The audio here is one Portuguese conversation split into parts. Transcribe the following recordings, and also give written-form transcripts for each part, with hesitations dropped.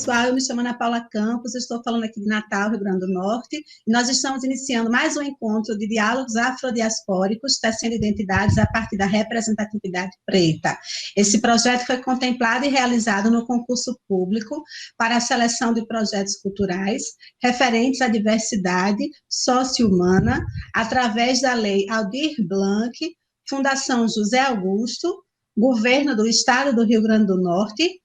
pessoal, eu me chamo Ana Paula Campos, estou falando aqui de Natal, Rio Grande do Norte, e nós estamos iniciando mais um encontro de diálogos afrodiaspóricos, tecendo identidades a partir da representatividade preta. Esse projeto foi contemplado e realizado no concurso público para a seleção de projetos culturais referentes à diversidade socio-humana, através da Lei Aldir Blanc, Fundação José Augusto, Governo do Estado do Rio Grande do Norte.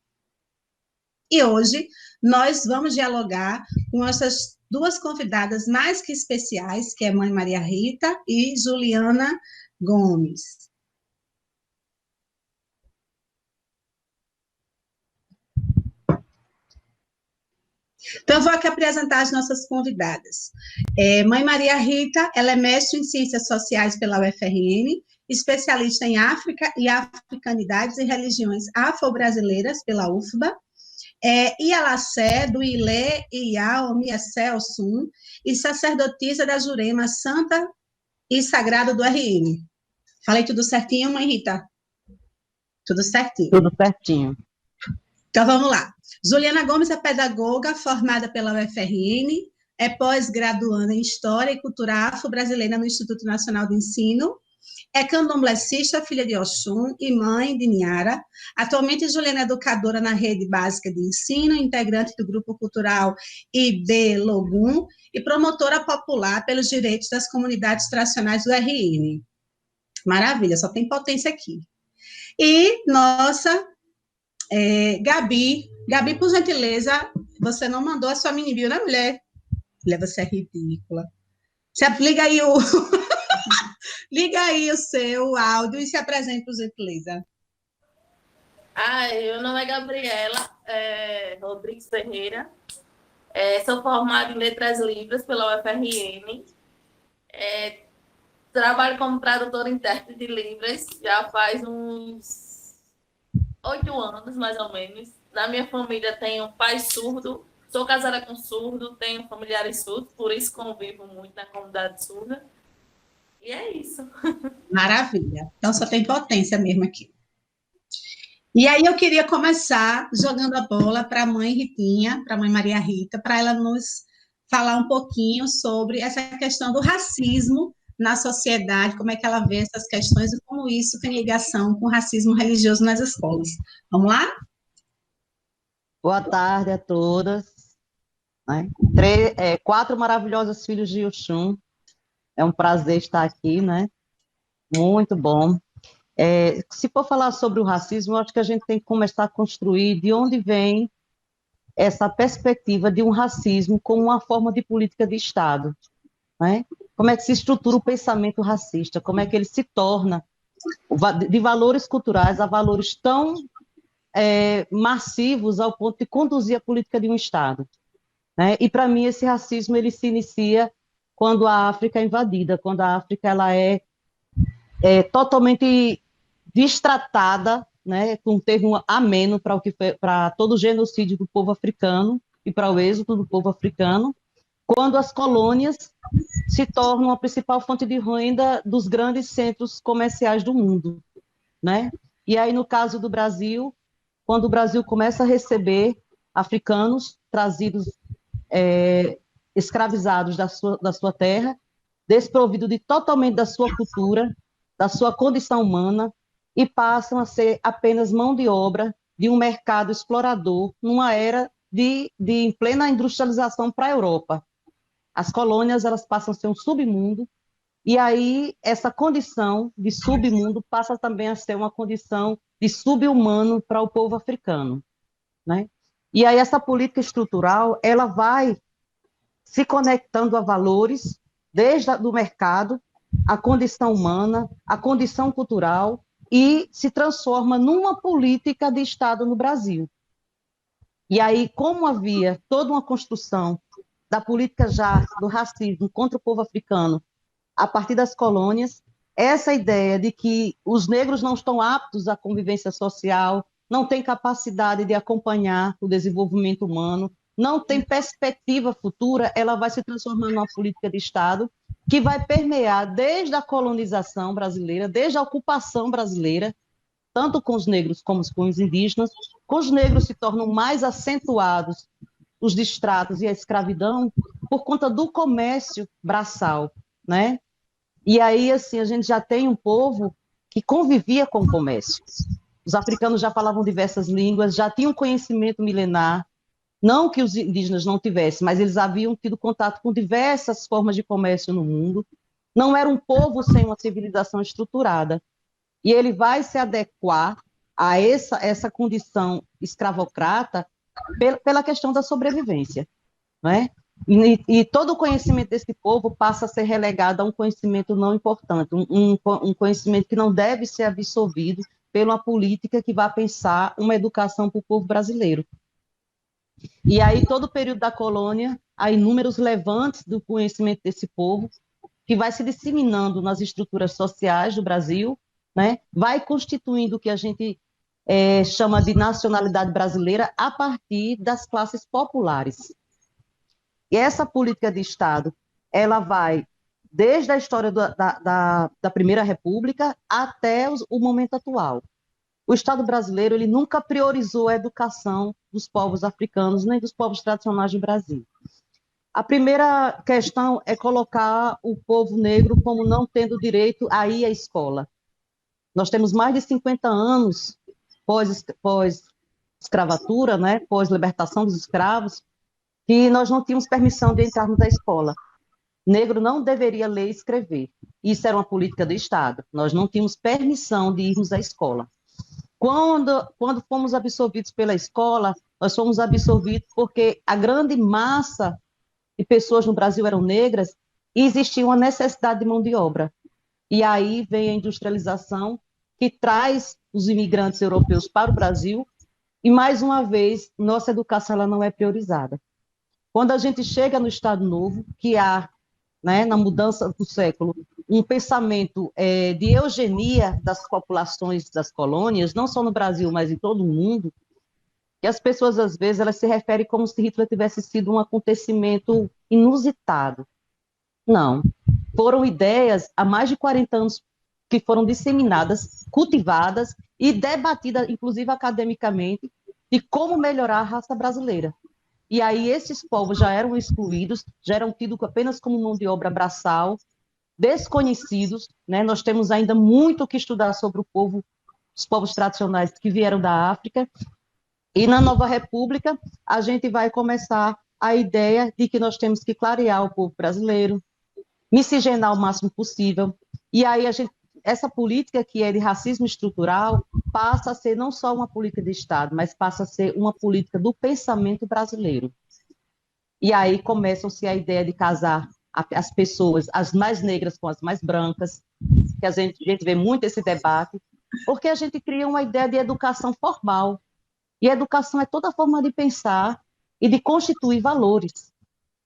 E hoje nós vamos dialogar com essas duas convidadas mais que especiais, que é Mãe Maria Rita e Juliana Gomes. Então, eu vou aqui apresentar as nossas convidadas. Mãe Maria Rita, ela é mestre em Ciências Sociais pela UFRN, especialista em África e Africanidades e Religiões Afro-Brasileiras pela UFBA, Ialacé, do Ilê, Iá, Omiacé, Ossum, e sacerdotisa da Jurema Santa e Sagrada do RM. Falei tudo certinho, Mãe Rita? Tudo certinho. Tudo certinho. Então, vamos lá. Juliana Gomes é pedagoga, formada pela UFRN, é pós-graduanda em História e Cultura Afro-Brasileira no Instituto Nacional de Ensino, é candomblessista, filha de Oxum e mãe de Niara. Atualmente, Juliana é educadora na Rede Básica de Ensino, integrante do Grupo Cultural IB Logum e promotora popular pelos direitos das comunidades tradicionais do RN. Maravilha, só tem potência aqui. E nossa Gabi, por gentileza, você não mandou a sua mini bio, né, mulher? Mulher, você é ridícula. Você liga aí o... Liga aí o seu áudio e se apresente, por gentileza. Meu nome é Gabriela Rodrigues Ferreira, sou formada em Letras Livres pela UFRN, trabalho como tradutora e intérprete de Libras já faz uns 8 anos, mais ou menos. Na minha família tenho um pai surdo, sou casada com surdo, tenho familiares surdos, por isso convivo muito na comunidade surda. E é isso. Maravilha. Então, só tem potência mesmo aqui. E aí, eu queria começar jogando a bola para a mãe Ritinha, para a mãe Maria Rita, para ela nos falar um pouquinho sobre essa questão do racismo na sociedade, como é que ela vê essas questões e como isso tem ligação com o racismo religioso nas escolas. Vamos lá? Boa tarde a todas. 4 maravilhosos filhos de Oxum. É um prazer estar aqui, né? Muito bom. Se for falar sobre o racismo, eu acho que a gente tem que começar a construir de onde vem essa perspectiva de um racismo como uma forma de política de Estado, né? Como é que se estrutura o pensamento racista, como é que ele se torna de valores culturais a valores tão massivos ao ponto de conduzir a política de um Estado, né? E, para mim, esse racismo ele se inicia quando a África é invadida, quando a África ela é totalmente destratada, né, com um termo ameno para todo o genocídio do povo africano e para o êxodo do povo africano, quando as colônias se tornam a principal fonte de renda dos grandes centros comerciais do mundo, né? E aí, no caso do Brasil, quando o Brasil começa a receber africanos trazidos escravizados da sua terra, desprovido totalmente da sua cultura, da sua condição humana, e passam a ser apenas mão de obra de um mercado explorador numa era de plena industrialização para a Europa. As colônias elas passam a ser um submundo, e aí essa condição de submundo passa também a ser uma condição de subhumano para o povo africano, né? E aí essa política estrutural ela vai se conectando a valores, desde o mercado, a condição humana, a condição cultural, e se transforma numa política de Estado no Brasil. E aí, como havia toda uma construção da política já do racismo contra o povo africano a partir das colônias, essa ideia de que os negros não estão aptos à convivência social, não têm capacidade de acompanhar o desenvolvimento humano, não tem perspectiva futura, ela vai se transformar numa política de Estado que vai permear desde a colonização brasileira, desde a ocupação brasileira, tanto com os negros como com os indígenas, Com os negros se tornam mais acentuados os distratos e a escravidão por conta do comércio braçal, né? E aí, assim, a gente já tem um povo que convivia com o comércio. Os africanos já falavam diversas línguas, já tinham conhecimento milenar, não que os indígenas não tivessem, mas eles haviam tido contato com diversas formas de comércio no mundo. Não era um povo sem uma civilização estruturada. E ele vai se adequar a essa condição escravocrata pela questão da sobrevivência, né? E todo o conhecimento desse povo passa a ser relegado a um conhecimento não importante, um conhecimento que não deve ser absorvido pela política que vai pensar uma educação para o povo brasileiro. E aí, todo o período da colônia, há inúmeros levantes do conhecimento desse povo, que vai se disseminando nas estruturas sociais do Brasil, né? Vai constituindo o que a gente chama de nacionalidade brasileira a partir das classes populares. E essa política de Estado, ela vai desde a história da Primeira República até o momento atual. O Estado brasileiro, ele nunca priorizou a educação dos povos africanos, nem dos povos tradicionais do Brasil. A primeira questão é colocar o povo negro como não tendo direito a ir à escola. Nós temos mais de 50 anos pós-escravatura, né, pós-libertação dos escravos, que nós não tínhamos permissão de entrarmos na escola. Negro não deveria ler e escrever. Isso era uma política do Estado. Nós não tínhamos permissão de irmos à escola. Quando fomos absorvidos pela escola, nós fomos absorvidos porque a grande massa de pessoas no Brasil eram negras e existia uma necessidade de mão de obra. E aí vem a industrialização, que traz os imigrantes europeus para o Brasil, e mais uma vez, nossa educação ela não é priorizada. Quando a gente chega no Estado Novo, que há, né, na mudança do século, um pensamento de eugenia das populações das colônias, não só no Brasil, mas em todo o mundo, que as pessoas, às vezes, elas se referem como se Hitler tivesse sido um acontecimento inusitado. Não. Foram ideias há mais de 40 anos que foram disseminadas, cultivadas e debatidas, inclusive academicamente, de como melhorar a raça brasileira. E aí esses povos já eram excluídos, já eram tidos apenas como mão de obra braçal, desconhecidos, né? Nós temos ainda muito o que estudar sobre os povos tradicionais que vieram da África. E na Nova República, a gente vai começar a ideia de que nós temos que clarear o povo brasileiro, miscigenar o máximo possível. E aí essa política que é de racismo estrutural passa a ser não só uma política de Estado, mas passa a ser uma política do pensamento brasileiro. E aí começam-se a ideia de casar as pessoas, as mais negras com as mais brancas, que a gente vê muito esse debate, porque a gente cria uma ideia de educação formal. E a educação é toda a forma de pensar e de constituir valores.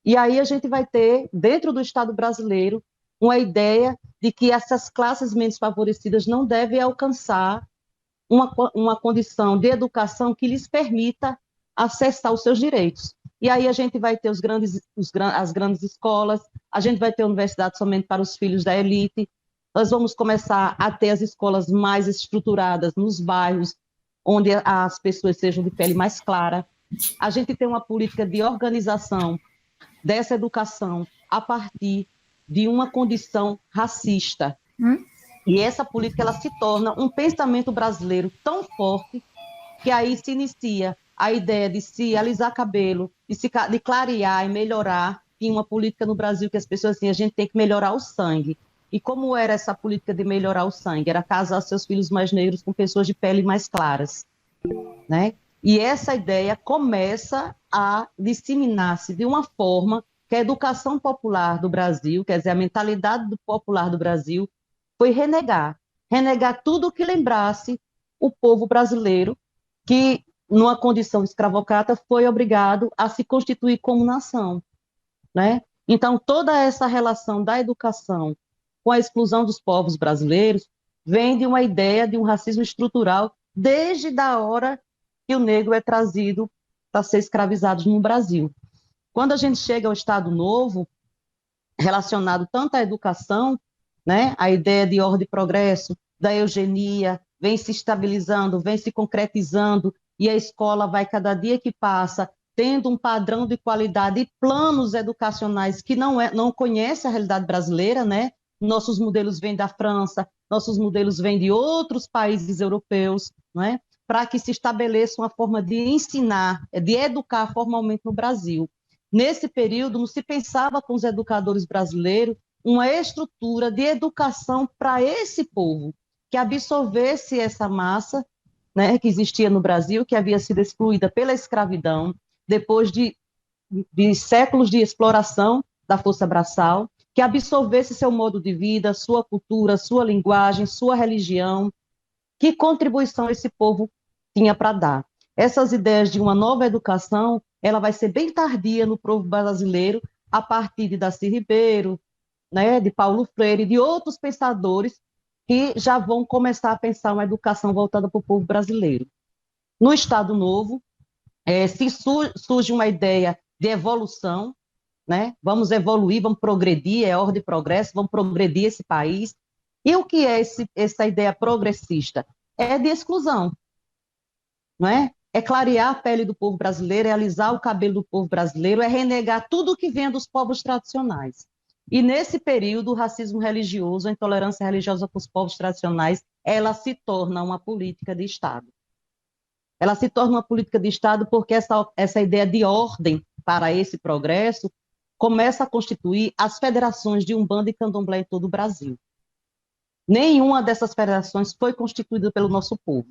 E aí a gente vai ter, dentro do Estado brasileiro, uma ideia de que essas classes menos favorecidas não devem alcançar uma condição de educação que lhes permita acessar os seus direitos. E aí a gente vai ter as grandes escolas, a gente vai ter universidade somente para os filhos da elite, nós vamos começar a ter as escolas mais estruturadas nos bairros, onde as pessoas sejam de pele mais clara. A gente tem uma política de organização dessa educação a partir de uma condição racista. E essa política ela se torna um pensamento brasileiro tão forte que aí se inicia a ideia de se alisar cabelo, de clarear e melhorar. Tinha uma política no Brasil que as pessoas diziam, a gente tem que melhorar o sangue. E como era essa política de melhorar o sangue? Era casar seus filhos mais negros com pessoas de pele mais claras, né? E essa ideia começa a disseminar-se de uma forma que a educação popular do Brasil, quer dizer, a mentalidade popular do Brasil, foi renegar tudo o que lembrasse o povo brasileiro, que, numa condição escravocrata, foi obrigado a se constituir como nação, né? Então, toda essa relação da educação com a exclusão dos povos brasileiros vem de uma ideia de um racismo estrutural desde a hora que o negro é trazido para ser escravizado no Brasil. Quando a gente chega ao Estado Novo, relacionado tanto à educação, né, a ideia de ordem e progresso, da eugenia, vem se estabilizando, vem se concretizando e a escola vai, cada dia que passa, tendo um padrão de qualidade e planos educacionais que não conhece a realidade brasileira, né? Nossos modelos vêm da França, nossos modelos vêm de outros países europeus, né? Para que se estabeleça uma forma de ensinar, de educar formalmente no Brasil. Nesse período, não se pensava com os educadores brasileiros uma estrutura de educação para esse povo, que absorvesse essa massa, né, que existia no Brasil, que havia sido excluída pela escravidão, depois de séculos de exploração da força braçal, que absorvesse seu modo de vida, sua cultura, sua linguagem, sua religião, que contribuição esse povo tinha para dar. Essas ideias de uma nova educação, ela vai ser bem tardia no povo brasileiro, a partir de Darcy Ribeiro, né, de Paulo Freire, de outros pensadores que já vão começar a pensar uma educação voltada para o povo brasileiro. No Estado Novo, surge uma ideia de evolução, né? Vamos evoluir, vamos progredir, é ordem e progresso, vamos progredir esse país. E o que é essa ideia progressista? É de exclusão, não é? É clarear a pele do povo brasileiro, é alisar o cabelo do povo brasileiro, é renegar tudo que vem dos povos tradicionais. E nesse período, o racismo religioso, a intolerância religiosa com os povos tradicionais, ela se torna uma política de Estado. Ela se torna uma política de Estado porque essa ideia de ordem para esse progresso começa a constituir as federações de Umbanda e Candomblé em todo o Brasil. Nenhuma dessas federações foi constituída pelo nosso povo.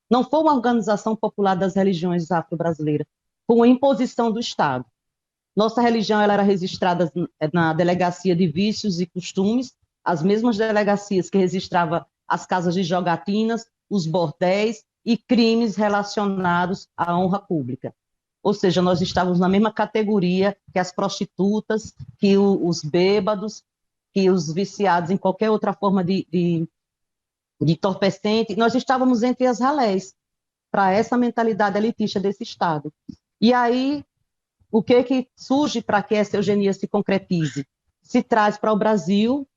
Não foi uma organização popular das religiões afro-brasileiras, foi uma imposição do Estado. Nossa religião ela era registrada na Delegacia de Vícios e Costumes, as mesmas delegacias que registravam as casas de jogatinas, os bordéis e crimes relacionados à honra pública. Ou seja, nós estávamos na mesma categoria que as prostitutas, que os bêbados, que os viciados em qualquer outra forma de entorpecente. Nós estávamos entre as ralés para essa mentalidade elitista desse Estado. E aí, o que surge para que essa eugenia se concretize? Se traz para o Brasil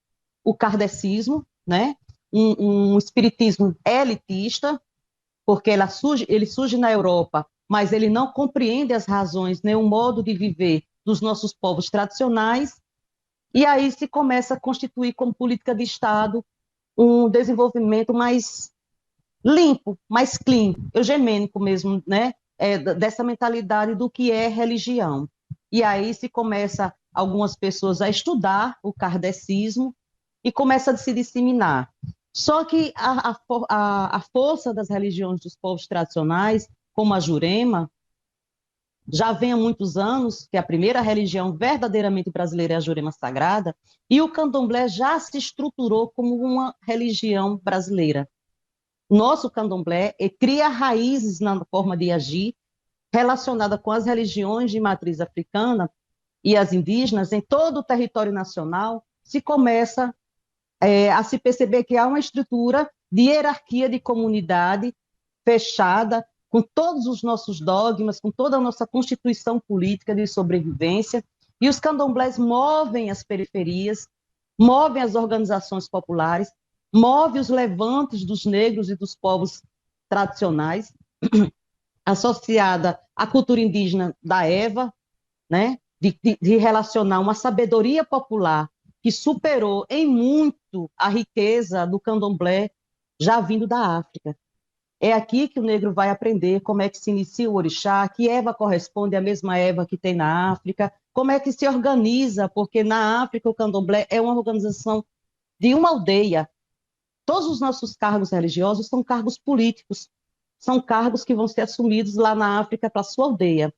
o kardecismo, né? um espiritismo elitista, porque ele surge na Europa, mas ele não compreende as razões, nem o modo de viver dos nossos povos tradicionais, e aí se começa a constituir como política de Estado um desenvolvimento mais limpo, mais clean, eugemênico mesmo, né? Dessa mentalidade do que é religião. E aí se começa algumas pessoas a estudar o kardecismo e começa a se disseminar. Só que a força das religiões dos povos tradicionais, como a Jurema, já vem há muitos anos, que a primeira religião verdadeiramente brasileira é a Jurema Sagrada, e o candomblé já se estruturou como uma religião brasileira. Nosso candomblé cria raízes na forma de agir, relacionada com as religiões de matriz africana e as indígenas, em todo o território nacional, se começa a se perceber que há uma estrutura de hierarquia de comunidade fechada, com todos os nossos dogmas, com toda a nossa constituição política de sobrevivência, e os candomblés movem as periferias, movem as organizações populares, movem os levantes dos negros e dos povos tradicionais, associada à cultura indígena da Eva, né? de relacionar uma sabedoria popular que superou em muito a riqueza do candomblé já vindo da África. É aqui que o negro vai aprender como é que se inicia o orixá, que Eva corresponde à mesma Eva que tem na África, como é que se organiza, porque na África o candomblé é uma organização de uma aldeia. Todos os nossos cargos religiosos são cargos políticos, são cargos que vão ser assumidos lá na África para a sua aldeia.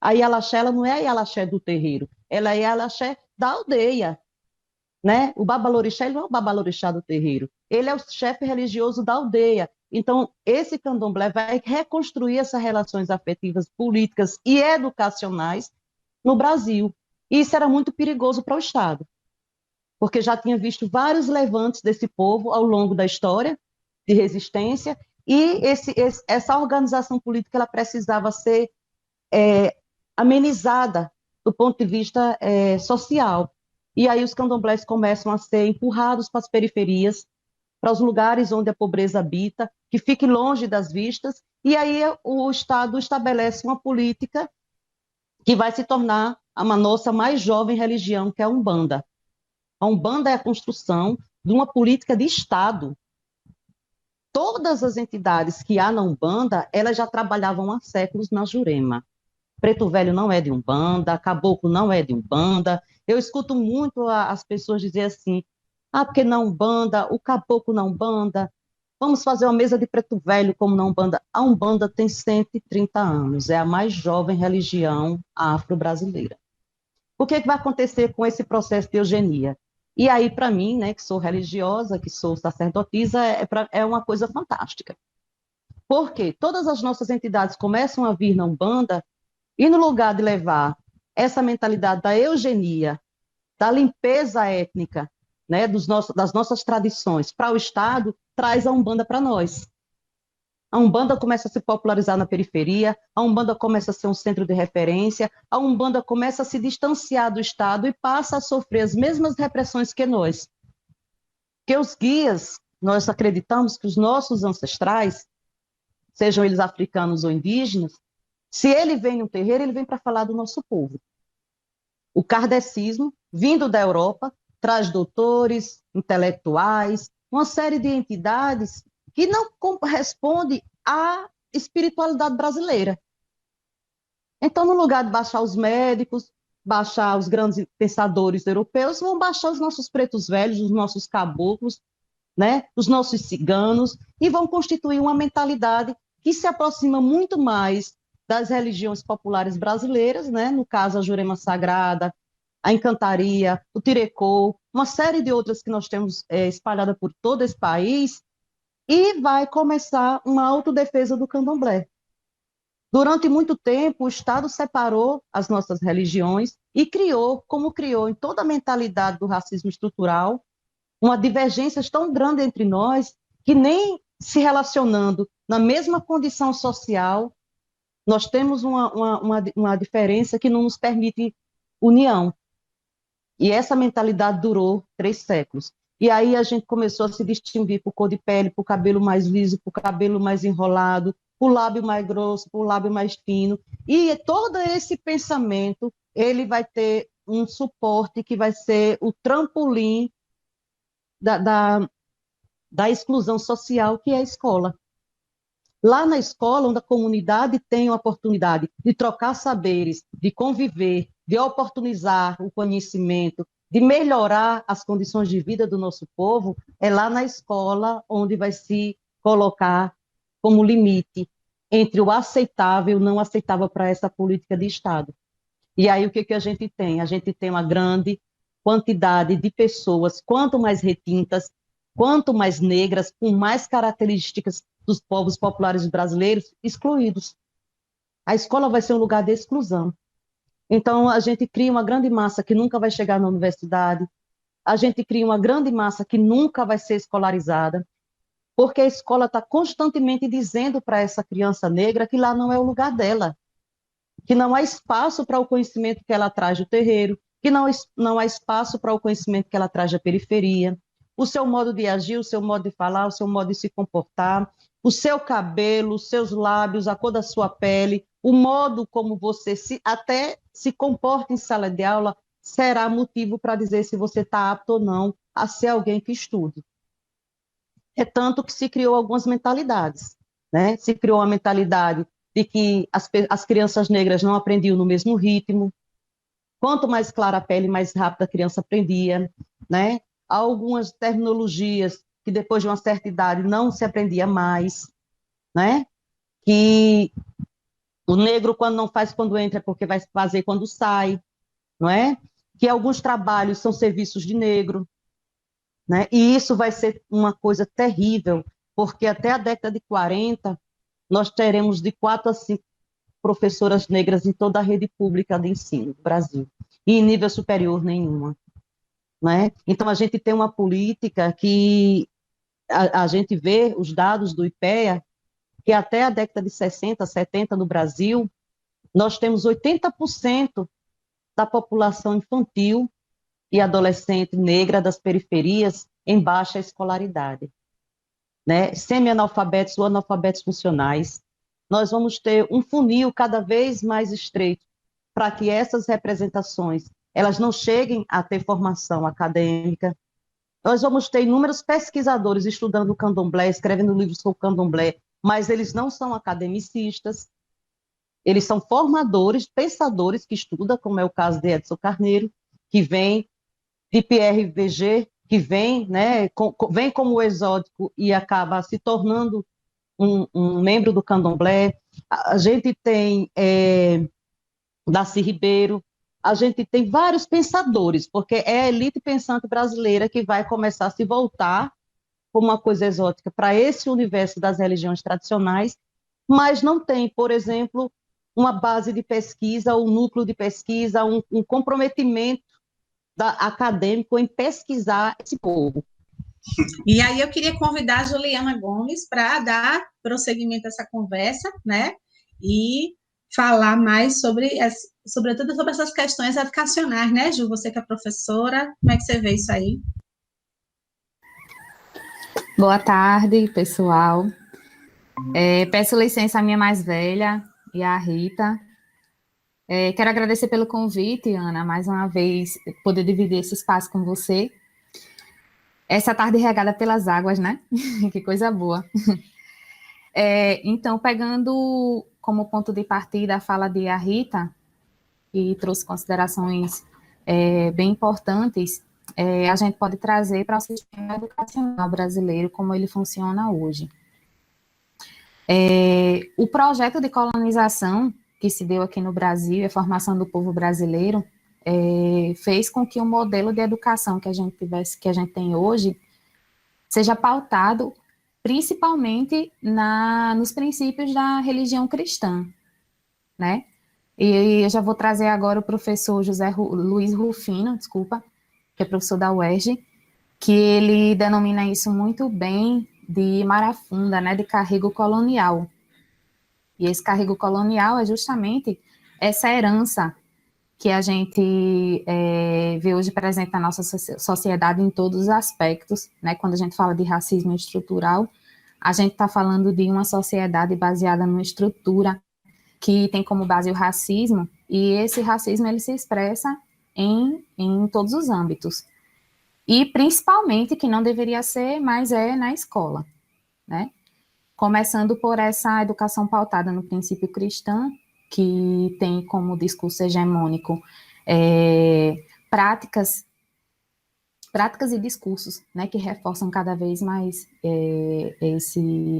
A Yalaxé, ela não é a Yalaxé do terreiro, ela é a Yalaxé da aldeia. Né? O babalorixá, ele não é o babalorixá do terreiro, ele é o chefe religioso da aldeia. Então, esse candomblé vai reconstruir essas relações afetivas, políticas e educacionais no Brasil. E isso era muito perigoso para o Estado, porque já tinha visto vários levantes desse povo ao longo da história de resistência, e essa organização política ela precisava ser amenizada do ponto de vista social. E aí os candomblés começam a ser empurrados para as periferias, para os lugares onde a pobreza habita, que fique longe das vistas, E aí o Estado estabelece uma política que vai se tornar a nossa mais jovem religião, que é a Umbanda. A Umbanda é a construção de uma política de Estado. Todas as entidades que há na Umbanda, elas já trabalhavam há séculos na Jurema. Preto Velho não é de Umbanda, Caboclo não é de Umbanda. Eu escuto muito as pessoas dizer assim, porque na Umbanda, o Caboclo na Umbanda, vamos fazer uma mesa de Preto Velho como na Umbanda. A Umbanda tem 130 anos, é a mais jovem religião afro-brasileira. O que vai acontecer com esse processo de eugenia? E aí, para mim, né, que sou religiosa, que sou sacerdotisa, é uma coisa fantástica. Porque todas as nossas entidades começam a vir na Umbanda e no lugar de levar essa mentalidade da eugenia, da limpeza étnica, né, das nossas tradições para o Estado, traz a Umbanda para nós. A Umbanda começa a se popularizar na periferia, a Umbanda começa a ser um centro de referência, a Umbanda começa a se distanciar do Estado e passa a sofrer as mesmas repressões que nós. Porque os guias, nós acreditamos que os nossos ancestrais, sejam eles africanos ou indígenas, se ele vem no terreiro, ele vem para falar do nosso povo. O kardecismo, vindo da Europa, traz doutores, intelectuais, uma série de entidades que não corresponde à espiritualidade brasileira. Então, no lugar de baixar os médicos, baixar os grandes pensadores europeus, vão baixar os nossos pretos velhos, os nossos caboclos, né, os nossos ciganos, e vão constituir uma mentalidade que se aproxima muito mais das religiões populares brasileiras, né, no caso a Jurema Sagrada, a Encantaria, o Tirecô, uma série de outras que nós temos espalhada por todo esse país, e vai começar uma autodefesa do candomblé. Durante muito tempo, o Estado separou as nossas religiões e criou, como criou em toda a mentalidade do racismo estrutural, uma divergência tão grande entre nós que nem se relacionando na mesma condição social, nós temos uma diferença que não nos permite união. E essa mentalidade durou 3 séculos. E aí a gente começou a se distinguir por cor de pele, por cabelo mais liso, por cabelo mais enrolado, por lábio mais grosso, por lábio mais fino. E todo esse pensamento, ele vai ter um suporte que vai ser o trampolim da exclusão social, que é a escola. Lá na escola, onde a comunidade tem a oportunidade de trocar saberes, de conviver, de oportunizar o conhecimento, de melhorar as condições de vida do nosso povo, é lá na escola onde vai se colocar como limite entre o aceitável e o não aceitável para essa política de Estado. E aí o que a gente tem? A gente tem uma grande quantidade de pessoas, quanto mais retintas, quanto mais negras, com mais características dos povos populares brasileiros, excluídos. A escola vai ser um lugar de exclusão. Então, a gente cria uma grande massa que nunca vai chegar na universidade, a gente cria uma grande massa que nunca vai ser escolarizada, porque a escola está constantemente dizendo para essa criança negra que lá não é o lugar dela, que não há espaço para o conhecimento que ela traz do terreiro, que não há espaço para o conhecimento que ela traz da periferia, o seu modo de agir, o seu modo de falar, o seu modo de se comportar, o seu cabelo, os seus lábios, a cor da sua pele, o modo como você até se comporta em sala de aula será motivo para dizer se você está apto ou não a ser alguém que estude. É tanto que se criou algumas mentalidades, né? Se criou uma mentalidade de que as crianças negras não aprendiam no mesmo ritmo. Quanto mais clara a pele, mais rápido a criança aprendia, né? Há algumas terminologias que depois de uma certa idade não se aprendia mais, né? Que o negro quando não faz quando entra é porque vai fazer quando sai, não é? Que alguns trabalhos são serviços de negro, né? E isso vai ser uma coisa terrível, porque até a década de 40 nós teremos de 4 a 5 professoras negras em toda a rede pública de ensino do Brasil, e em nível superior nenhuma, né? Então a gente tem uma política que a gente vê os dados do IPEA, que até a década de 60, 70 no Brasil, nós temos 80% da população infantil e adolescente negra das periferias em baixa escolaridade, né? Semi-analfabetos ou analfabetos funcionais, nós vamos ter um funil cada vez mais estreito para que essas representações elas não cheguem a ter formação acadêmica. Nós vamos ter inúmeros pesquisadores estudando o candomblé, escrevendo livros sobre o candomblé, mas eles não são academicistas, eles são formadores, pensadores que estudam, como é o caso de Edson Carneiro, que vem de Pierre Véger, que vem, né, vem como exótico e acaba se tornando um membro do candomblé. A gente tem Darcy Ribeiro, a gente tem vários pensadores, porque é a elite pensante brasileira que vai começar a se voltar como uma coisa exótica para esse universo das religiões tradicionais, mas não tem, por exemplo, uma base de pesquisa, um núcleo de pesquisa, um comprometimento acadêmico em pesquisar esse povo. E aí eu queria convidar a Juliana Gomes para dar prosseguimento a essa conversa, né? E falar mais sobretudo sobre essas questões educacionais, né, Ju? Você que é professora, como é que você vê isso aí? Boa tarde, pessoal. Peço licença à minha mais velha e à Rita. Quero agradecer pelo convite, Ana, mais uma vez, poder dividir esse espaço com você. Essa tarde regada pelas águas, né? Que coisa boa. Então, pegando como ponto de partida a fala de a Rita, que trouxe considerações bem importantes, a gente pode trazer para o sistema educacional brasileiro como ele funciona hoje. O projeto de colonização que se deu aqui no Brasil, a formação do povo brasileiro, fez com que o modelo de educação que a gente tem hoje seja pautado principalmente nos princípios da religião cristã, né? E eu já vou trazer agora o professor Luiz Rufino, que é professor da UERJ, que ele denomina isso muito bem de marafunda, né, de carrego colonial. E esse carrego colonial é justamente essa herança que a gente vê hoje presente na nossa sociedade em todos os aspectos, né? Quando a gente fala de racismo estrutural, a gente está falando de uma sociedade baseada numa estrutura que tem como base o racismo, e esse racismo ele se expressa em todos os âmbitos. E principalmente, que não deveria ser, mas na escola, né? Começando por essa educação pautada no princípio cristão, que tem como discurso hegemônico práticas e discursos, né, que reforçam cada vez mais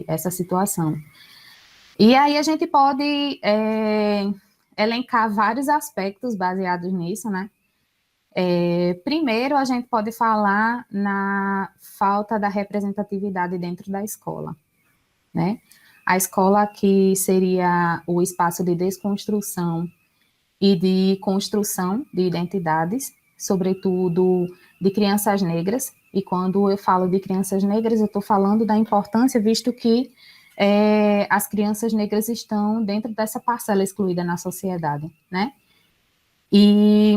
essa situação. E aí a gente pode elencar vários aspectos baseados nisso, né? Primeiro, a gente pode falar na falta da representatividade dentro da escola, né? A escola que seria o espaço de desconstrução e de construção de identidades, sobretudo de crianças negras, e quando eu falo de crianças negras, eu estou falando da importância, visto que as crianças negras estão dentro dessa parcela excluída na sociedade, né? E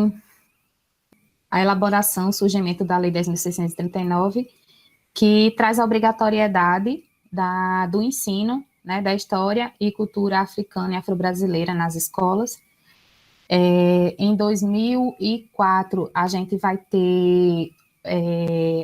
a elaboração, o surgimento da Lei 10.639, que traz a obrigatoriedade do ensino, né, da história e cultura africana e afro-brasileira nas escolas. Em 2004, a gente vai ter,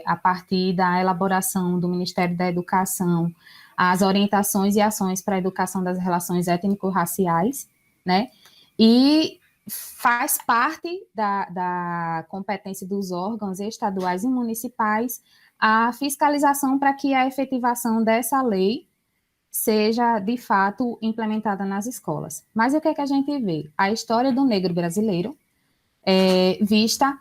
a partir da elaboração do Ministério da Educação, as orientações e ações para a educação das relações étnico-raciais, né, e faz parte da competência dos órgãos estaduais e municipais a fiscalização para que a efetivação dessa lei seja, de fato, implementada nas escolas. Mas o que é que a gente vê? A história do negro brasileiro vista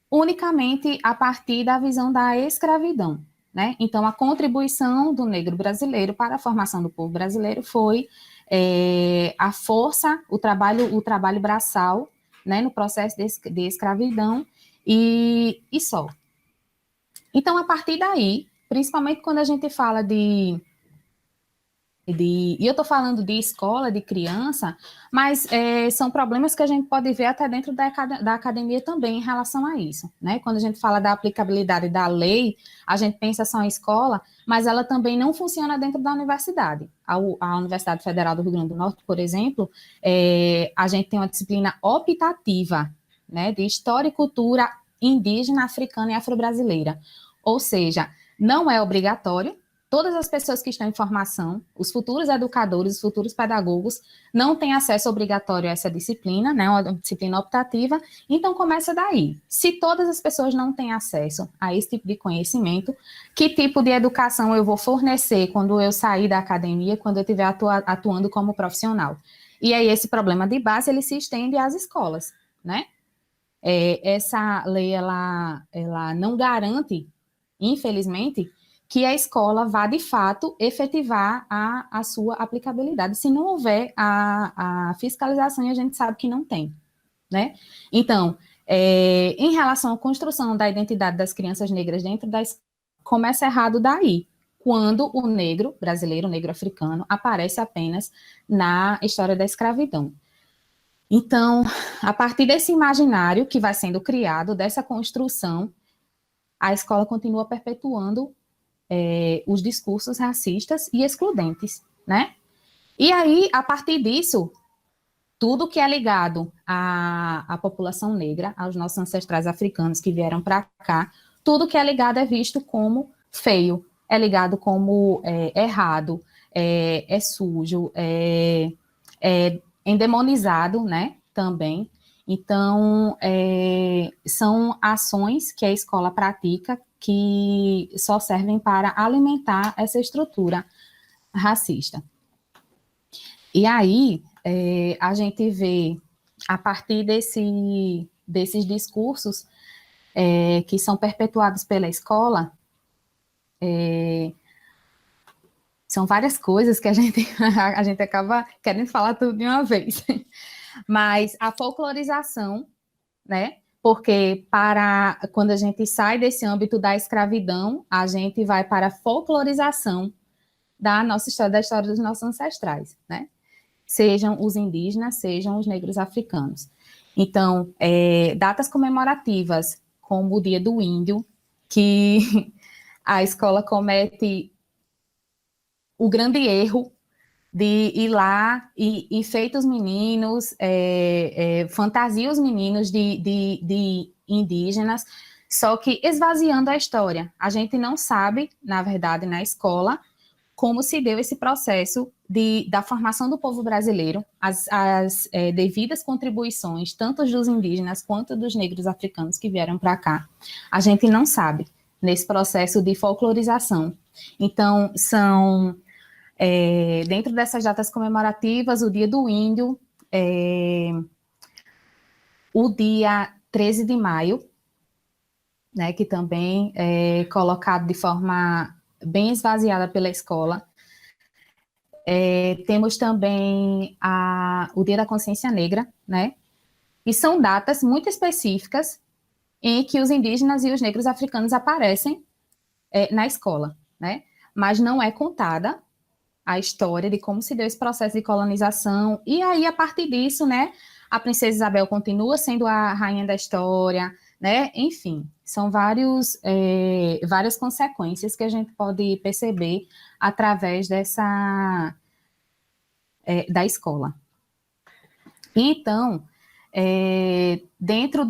unicamente a partir da visão da escravidão, né? Então, a contribuição do negro brasileiro para a formação do povo brasileiro foi a força, o trabalho braçal, né, no processo de escravidão e só. Então, a partir daí, principalmente quando a gente fala de e eu estou falando de escola, de criança, mas são problemas que a gente pode ver até dentro da academia também em relação a isso, né? Quando a gente fala da aplicabilidade da lei, a gente pensa só em escola, mas ela também não funciona dentro da universidade. A Universidade Federal do Rio Grande do Norte, por exemplo, a gente tem uma disciplina optativa, né, de história e cultura indígena, africana e afro-brasileira. Ou seja, não é obrigatório. Todas as pessoas que estão em formação, os futuros educadores, os futuros pedagogos, não têm acesso obrigatório a essa disciplina, né, uma disciplina optativa, então começa daí. Se todas as pessoas não têm acesso a esse tipo de conhecimento, que tipo de educação eu vou fornecer quando eu sair da academia, quando eu estiver atuando como profissional? E aí esse problema de base, ele se estende às escolas, né? Essa lei, ela não garante, infelizmente, que a escola vá, de fato, efetivar a sua aplicabilidade. Se não houver a fiscalização, e a gente sabe que não tem, né? Então, em relação à construção da identidade das crianças negras dentro da escola, começa errado daí, quando o negro brasileiro, o negro africano, aparece apenas na história da escravidão. Então, a partir desse imaginário que vai sendo criado, dessa construção, a escola continua perpetuando os discursos racistas e excludentes, né? E aí, a partir disso, tudo que é ligado à população negra, aos nossos ancestrais africanos que vieram para cá, tudo que é ligado é visto como feio, é ligado como errado, é sujo, é endemonizado, né, também. Então, são ações que a escola pratica que só servem para alimentar essa estrutura racista. E aí, a gente vê, a partir desses discursos que são perpetuados pela escola, são várias coisas que a gente acaba querendo falar tudo de uma vez. Mas a folclorização, né? Porque quando a gente sai desse âmbito da escravidão, a gente vai para a folclorização da nossa história, da história dos nossos ancestrais, né? Sejam os indígenas, sejam os negros africanos. Então, datas comemorativas, como o Dia do Índio, que a escola comete o grande erro de ir lá e feita os meninos, fantasia os meninos de indígenas, só que esvaziando a história. A gente não sabe, na verdade, na escola, como se deu esse processo da formação do povo brasileiro, as devidas contribuições, tanto dos indígenas quanto dos negros africanos que vieram para cá. A gente não sabe nesse processo de folclorização. Então, são... dentro dessas datas comemorativas, o Dia do Índio, o dia 13 de maio, né, que também é colocado de forma bem esvaziada pela escola. Temos também o Dia da Consciência Negra, né, e são datas muito específicas em que os indígenas e os negros africanos aparecem na escola, né, mas não é contada a história de como se deu esse processo de colonização, e aí, a partir disso, né, a princesa Isabel continua sendo a rainha da história, né, enfim, são várias consequências que a gente pode perceber através da escola. Então, dentro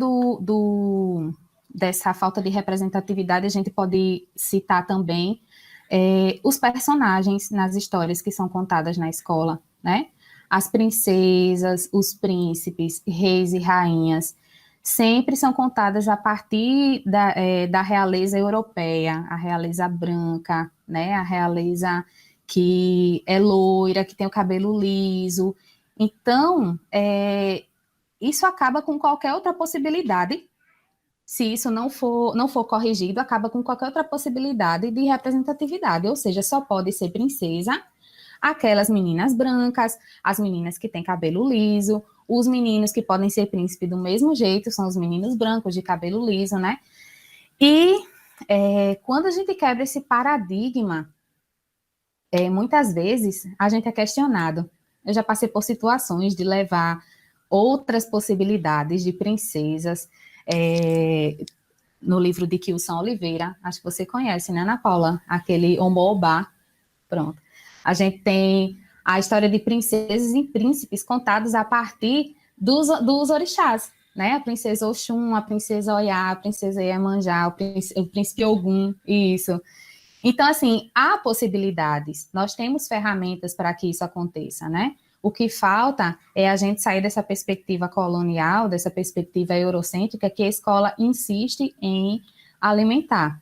dessa falta de representatividade, a gente pode citar também os personagens nas histórias que são contadas na escola, né? As princesas, os príncipes, reis e rainhas, sempre são contadas a partir da realeza europeia, a realeza branca, né? A realeza que é loira, que tem o cabelo liso. Então, isso acaba com qualquer outra possibilidade. Se isso não for corrigido, acaba com qualquer outra possibilidade de representatividade, ou seja, só pode ser princesa aquelas meninas brancas, as meninas que têm cabelo liso, os meninos que podem ser príncipe do mesmo jeito, são os meninos brancos de cabelo liso, né? E quando a gente quebra esse paradigma, muitas vezes a gente é questionado. Eu já passei por situações de levar outras possibilidades de princesas, no livro de Kilson Oliveira, acho que você conhece, né, Ana Paula? Aquele Omoobá, pronto. A gente tem a história de princesas e príncipes contados a partir dos orixás, né? A princesa Oxum, a princesa Oiá, a princesa Iemanjá, o príncipe Ogum, isso. Então, assim, há possibilidades, nós temos ferramentas para que isso aconteça, né? O que falta é a gente sair dessa perspectiva colonial, dessa perspectiva eurocêntrica que a escola insiste em alimentar.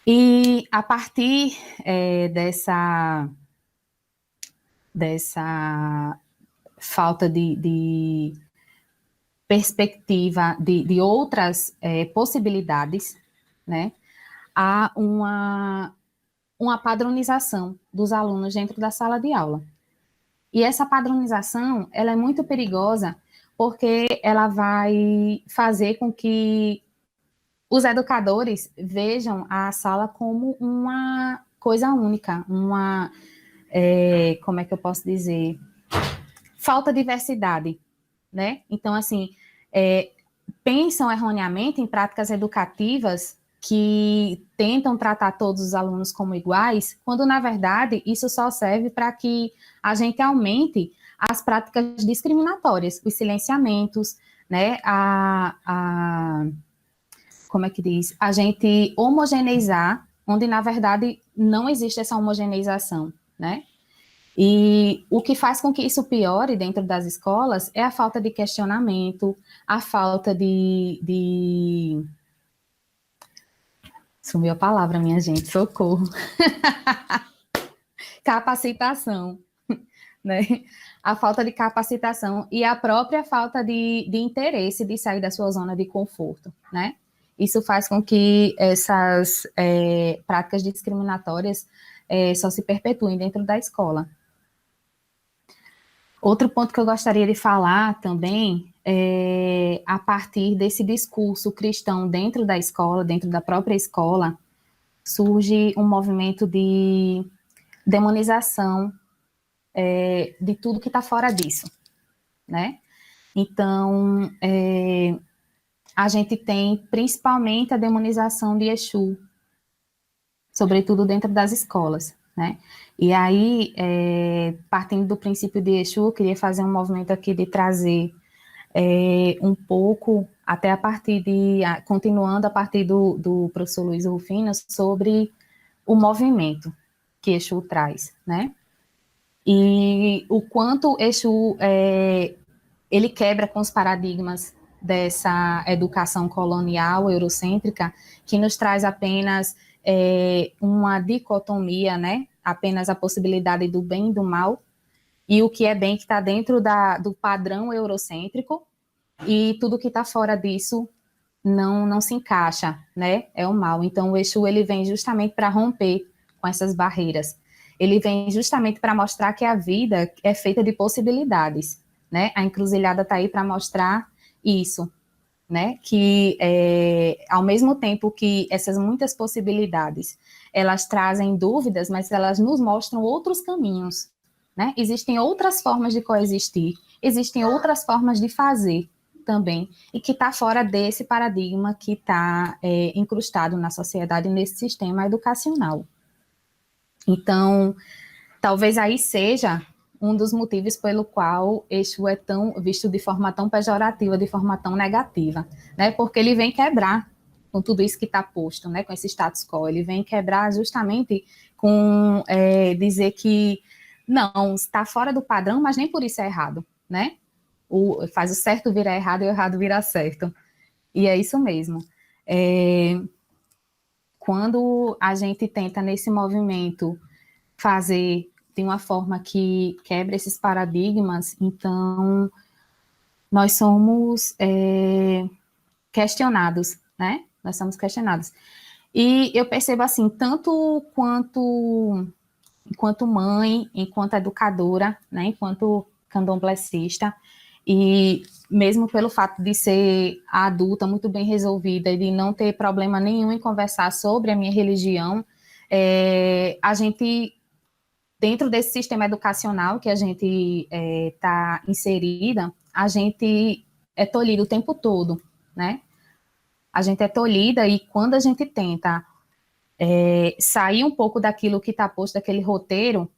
E a partir dessa falta de perspectiva de outras possibilidades, né? Há uma padronização dos alunos dentro da sala de aula. E essa padronização, ela é muito perigosa, porque ela vai fazer com que os educadores vejam a sala como uma coisa única, como é que eu posso dizer? Falta diversidade, né? Então, assim, pensam erroneamente em práticas educativas que tentam tratar todos os alunos como iguais, quando, na verdade, isso só serve para que a gente aumente as práticas discriminatórias, os silenciamentos, né, como é que diz? A gente homogeneizar, onde, na verdade, não existe essa homogeneização, né? E o que faz com que isso piore dentro das escolas é a falta de questionamento, a falta de... Sumiu a palavra, minha gente, socorro. Capacitação, né? A falta de capacitação e a própria falta de interesse de sair da sua zona de conforto, né? Isso faz com que essas práticas discriminatórias só se perpetuem dentro da escola. Outro ponto que eu gostaria de falar também é, a partir desse discurso cristão dentro da escola, dentro da própria escola, surge um movimento de demonização de tudo que está fora disso, né? Então, a gente tem principalmente a demonização de Exu, sobretudo dentro das escolas, né? E aí, partindo do princípio de Exu, eu queria fazer um movimento aqui de trazer um pouco, até a partir continuando a partir do professor Luiz Rufino, sobre o movimento que Exu traz, né? E o quanto Exu, ele quebra com os paradigmas dessa educação colonial, eurocêntrica, que nos traz apenas uma dicotomia, né? Apenas a possibilidade do bem e do mal, e o que é bem que está dentro do padrão eurocêntrico, e tudo que está fora disso não se encaixa, né? É o mal. Então, o Exu, ele vem justamente para romper com essas barreiras. Ele vem justamente para mostrar que a vida é feita de possibilidades, né? A encruzilhada está aí para mostrar isso, né? Que, ao mesmo tempo que essas muitas possibilidades, elas trazem dúvidas, mas elas nos mostram outros caminhos, né? Existem outras formas de coexistir, existem outras formas de fazer também, e que está fora desse paradigma que está incrustado na sociedade, nesse sistema educacional. Então, talvez aí seja um dos motivos pelo qual Exu é tão visto de forma tão pejorativa, de forma tão negativa, né? Porque ele vem quebrar com tudo isso que está posto, né? Com esse status quo, ele vem quebrar justamente com dizer que não, está fora do padrão, mas nem por isso é errado, né? Faz o certo virar errado e o errado virar certo. E é isso mesmo. Quando a gente tenta, nesse movimento, fazer de uma forma que quebra esses paradigmas, então nós somos questionados, né? Nós somos questionados. E eu percebo assim, tanto enquanto mãe, enquanto educadora, né? Enquanto candomblessista, e mesmo pelo fato de ser adulta, muito bem resolvida, e de não ter problema nenhum em conversar sobre a minha religião, a gente dentro desse sistema educacional que a gente está inserida, a gente é tolhida o tempo todo, né? A gente é tolhida e quando a gente tenta sair um pouco daquilo que está posto, daquele roteiro,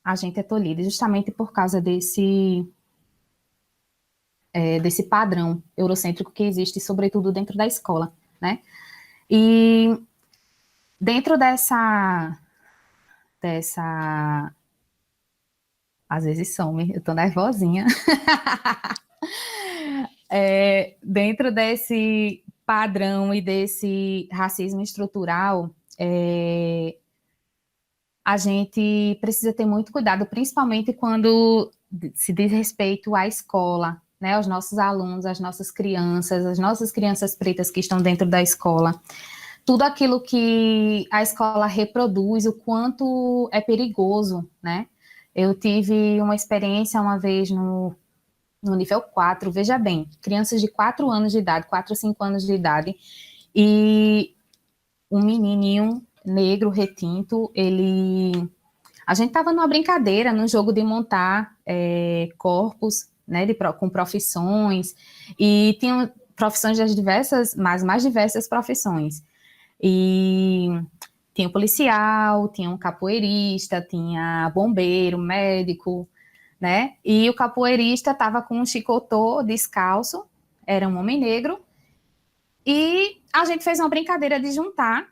a gente é tolhida justamente por causa desse padrão eurocêntrico que existe, sobretudo dentro da escola, né? E dentro dessa às vezes some, eu tô nervosinha. Dentro desse padrão e desse racismo estrutural, a gente precisa ter muito cuidado, principalmente quando se diz respeito à escola, né, aos nossos alunos, às nossas crianças, as nossas crianças pretas que estão dentro da escola. Tudo aquilo que a escola reproduz, o quanto é perigoso, né? Eu tive uma experiência uma vez no nível 4, veja bem, crianças de 4 anos de idade, 4 ou 5 anos de idade, e um menininho negro, retinto, a gente estava numa brincadeira, num jogo de montar corpos, né, com profissões, e tinham profissões das diversas, mais diversas profissões. E tinha policial, tinha um capoeirista, tinha bombeiro, médico, né? E o capoeirista estava com um chicotô descalço, era um homem negro, e a gente fez uma brincadeira de juntar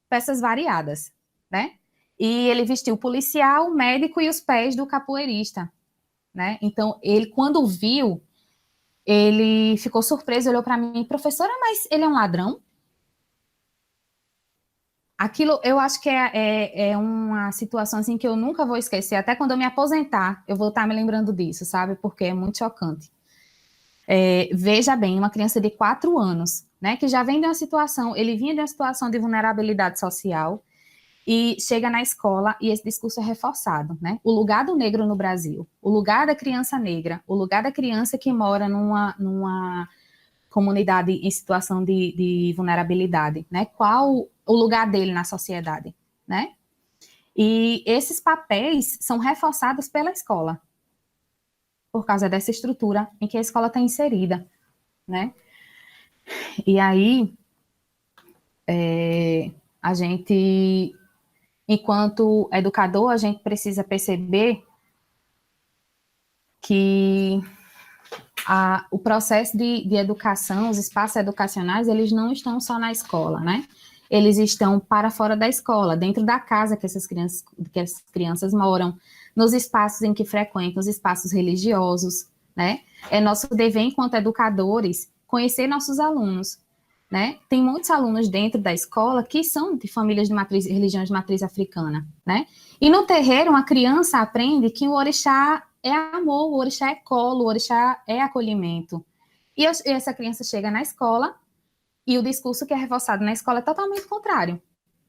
peças variadas, né? E ele vestiu o policial, o médico e os pés do capoeirista, né? Então, ele, quando viu, ele ficou surpreso, olhou para mim, professora, mas ele é um ladrão? Aquilo, eu acho que é uma situação assim que eu nunca vou esquecer, até quando eu me aposentar, eu vou estar me lembrando disso, sabe? Porque é muito chocante. Veja bem, uma criança de 4 anos, né, que já vem de uma situação, ele vinha de uma situação de vulnerabilidade social e chega na escola e esse discurso é reforçado, né? O lugar do negro no Brasil, o lugar da criança negra, o lugar da criança que mora numa comunidade em situação de vulnerabilidade, né? Qual o lugar dele na sociedade, né? E esses papéis são reforçados pela escola, por causa dessa estrutura em que a escola está inserida, né? E aí, a gente, enquanto educador, a gente precisa perceber que o processo de educação, os espaços educacionais, eles não estão só na escola, né? Eles estão para fora da escola, dentro da casa que as crianças moram, nos espaços em que frequentam, os espaços religiosos, né? É nosso dever, enquanto educadores, conhecer nossos alunos, né? Tem muitos alunos dentro da escola que são de famílias de religiões de matriz africana, né? E no terreiro, uma criança aprende que o orixá é amor, o orixá é colo, o orixá é acolhimento. E essa criança chega na escola e o discurso que é reforçado na escola é totalmente contrário,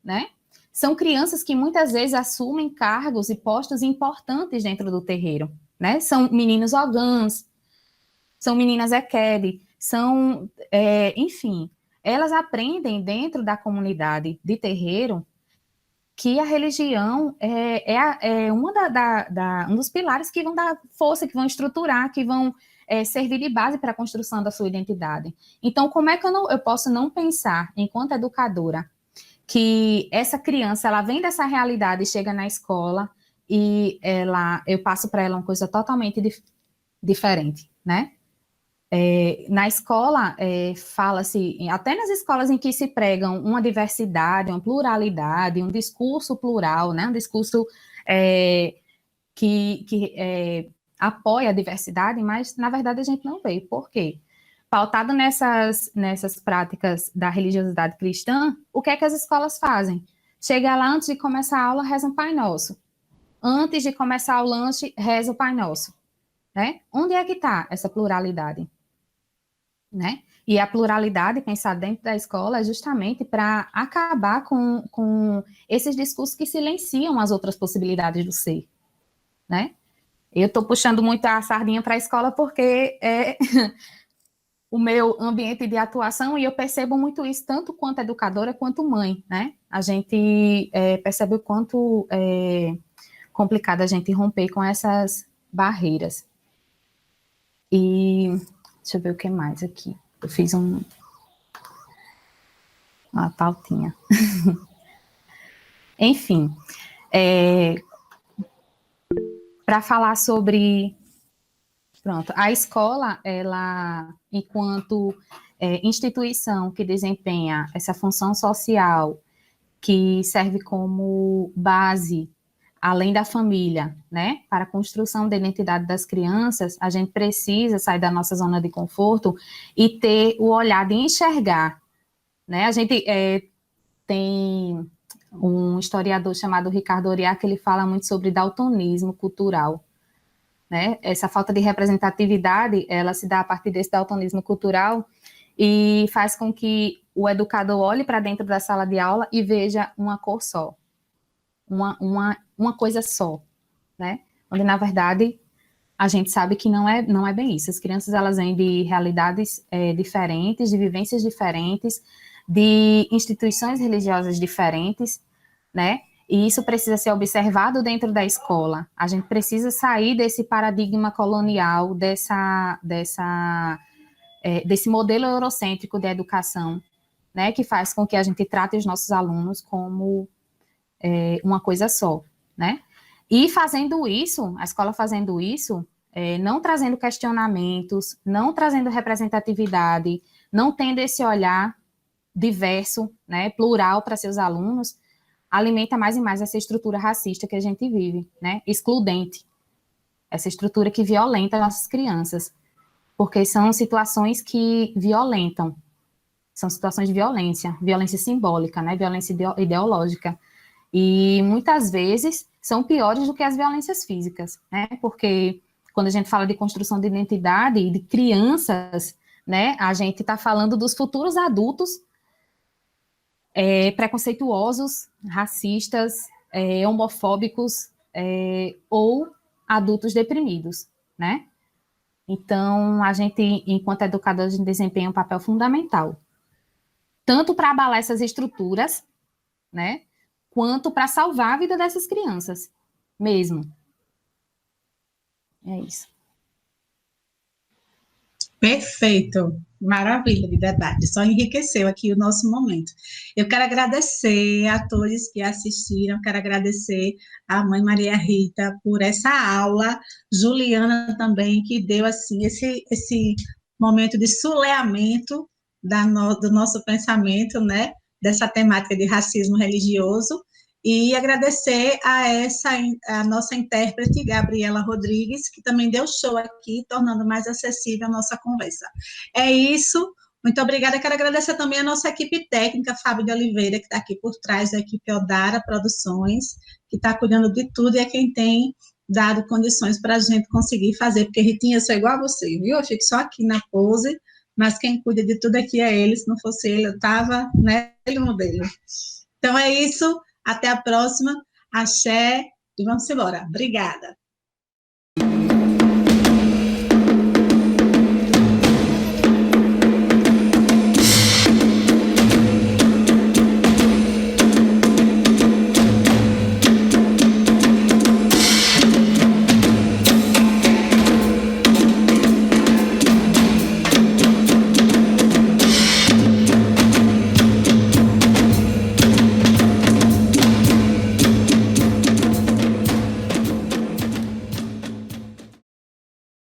né? São crianças que muitas vezes assumem cargos e postos importantes dentro do terreiro, né? São meninos ogãs, são meninas equebe, enfim, elas aprendem dentro da comunidade de terreiro que a religião é um dos pilares que vão dar força, que vão estruturar, que vão servir de base para a construção da sua identidade. Então, como é que eu posso não pensar, enquanto educadora, que essa criança, ela vem dessa realidade e chega na escola e eu passo para ela uma coisa totalmente diferente, né? Na escola, fala-se, até nas escolas em que se pregam uma diversidade, uma pluralidade, um discurso plural, né? Um discurso que apoia a diversidade, mas, na verdade, a gente não vê. Por quê? Pautado nessas práticas da religiosidade cristã, o que é que as escolas fazem? Chega lá, antes de começar a aula, reza um Pai Nosso. Antes de começar o lanche, reza o Pai Nosso. Né? Onde é que está essa pluralidade? Né? E a pluralidade pensada dentro da escola é justamente para acabar com esses discursos que silenciam as outras possibilidades do ser. Né? Eu estou puxando muito a sardinha para a escola porque o meu ambiente de atuação, e eu percebo muito isso, tanto quanto educadora quanto mãe, né? A gente percebe o quanto é complicado a gente romper com essas barreiras. E deixa eu ver o que mais aqui. Eu fiz uma pautinha. Enfim, para falar sobre... Pronto, a escola, ela, enquanto instituição que desempenha essa função social, que serve como base, além da família, né, para a construção da identidade das crianças, a gente precisa sair da nossa zona de conforto e ter o olhar de enxergar, né? A gente tem um historiador chamado Ricardo Oriá, que ele fala muito sobre daltonismo cultural, né? Essa falta de representatividade, ela se dá a partir desse daltonismo cultural e faz com que o educador olhe para dentro da sala de aula e veja uma cor só, uma coisa só, né? Onde, na verdade, a gente sabe que não é bem isso. As crianças, elas vêm de realidades diferentes, de vivências diferentes, de instituições religiosas diferentes, né? E isso precisa ser observado dentro da escola. A gente precisa sair desse paradigma colonial, desse modelo eurocêntrico de educação, né, que faz com que a gente trate os nossos alunos como uma coisa só, né? E fazendo isso, a escola fazendo isso, não trazendo questionamentos, não trazendo representatividade, não tendo esse olhar diverso, né, plural para seus alunos, alimenta mais e mais essa estrutura racista que a gente vive, né, excludente, essa estrutura que violenta nossas crianças, porque são situações que violentam, são situações de violência simbólica, né, violência ideológica, e muitas vezes são piores do que as violências físicas, né, porque quando a gente fala de construção de identidade e de crianças, né, a gente está falando dos futuros adultos preconceituosos, racistas, homofóbicos ou adultos deprimidos, né? Então, a gente, enquanto educadores, a gente desempenha um papel fundamental, tanto para abalar essas estruturas, né, quanto para salvar a vida dessas crianças, mesmo. É isso. Perfeito, maravilha de debate, só enriqueceu aqui o nosso momento. Eu quero agradecer a todos que assistiram, quero agradecer à mãe Maria Rita por essa aula, Juliana também, que deu assim esse momento de soleamento do nosso pensamento, né, dessa temática de racismo religioso, e agradecer a nossa intérprete, Gabriela Rodrigues, que também deu show aqui, tornando mais acessível a nossa conversa. É isso, muito obrigada. Quero agradecer também a nossa equipe técnica, Fábio de Oliveira, que está aqui por trás da equipe Odara Produções, que está cuidando de tudo e é quem tem dado condições para a gente conseguir fazer, porque Ritinha, eu sou igual a você, viu? Eu fico só aqui na pose, mas quem cuida de tudo aqui é ele, se não fosse ele, eu estava, né, no modelo. Então é isso. Até a próxima, axé, e vamos embora. Obrigada.